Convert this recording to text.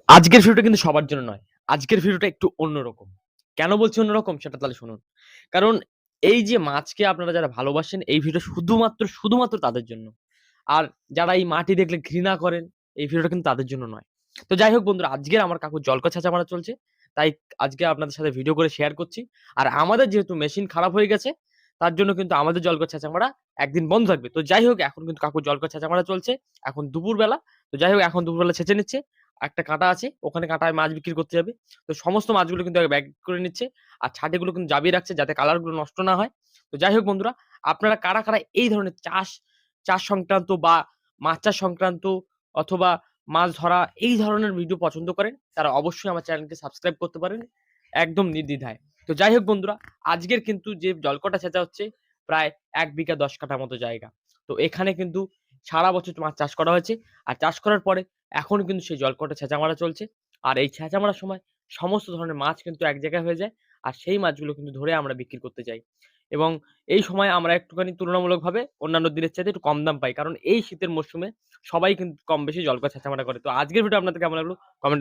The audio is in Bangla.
আজকের ভিডিওটা কিন্তু সবার জন্য নয়। আজকের ভিডিওটা একটু অন্যরকম। কেন বলছি অন্যরকম সেটা তাহলে শুনুন। কারণ এই যে মাছকে আপনারা যারা ভালোবাসেন এই ভিডিও শুধুমাত্র তাদের জন্য। আর যারা এই মাটি দেখলে ঘৃণা করেন এই ভিডিওটা কিন্তু তাদের জন্য নয়। তো যাই হোক বন্ধুরা আজকের আমার কাকুর জলকা ছেঁচা মারা চলছে। তাই আজকে আপনাদের সাথে ভিডিও করে শেয়ার করছি। আর আমাদের যেহেতু মেশিন খারাপ হয়ে গেছে তার জন্য কিন্তু আমাদের জলকা ছেঁচা মারা একদিন বন্ধ থাকবে। তো যাই হোক এখন কিন্তু কাকুর জলকা ছেঁচা মারা চলছে। এখন দুপুরবেলা। তো যাই হোক এখন দুপুরবেলা ছেঁচে নিচ্ছে। একটা কাঁটা আছে। ওখানে কাঁটায় মাছ বিক্রি করতে যাবে। তো সমস্ত মাছগুলো কিন্তু ব্যাগ করে নিচ্ছে। আর ছাটেগুলো কিন্তু জাবিয়ে রাখছে যাতে কালার গুলো নষ্ট না হয়। তো যাই হোক বন্ধুরা, আপনারা কারা এই ধরনের চাষ সংক্রান্ত বা মাছ চাষ সংক্রান্ত অথবা মাছ ধরা এই ধরনের ভিডিও পছন্দ করেন, তারা অবশ্যই আমার চ্যানেলকে সাবস্ক্রাইব করতে পারেন একদম নির্দ্বিধায়। তো যাই হোক বন্ধুরা, আজকের কিন্তু যে জলকটা ছেঁচা হচ্ছে প্রায় ১ বিঘা ১০ কাঠা মতো জায়গা। তো এখানে কিন্তু সারা বছর মাছ চাষ করা হয়েছে। আর চাষ করার পরে এখনো কিন্তু সেই জলকটা ছেঁচা মারা চলছে। আর এই ছেঁচা মারার সময় সমস্ত ধরনের মাছ কিন্তু এক জায়গায় হয়ে যায়। আর সেই মাছগুলো কিন্তু ধরে আমরা বিক্রি করতে যাই। এবং এই সময় আমরা একটুখানি তুলনামূলকভাবে অন্যান্য দিনের চাইতে একটু কম দাম পাই। কারণ এই শীতের মরশুমে সবাই কিন্তু কম বেশি জলকর ছেঁচা মারা করে। তো আজকের ভিডিও আপনাদের কেমন লাগলো? কমেন্টে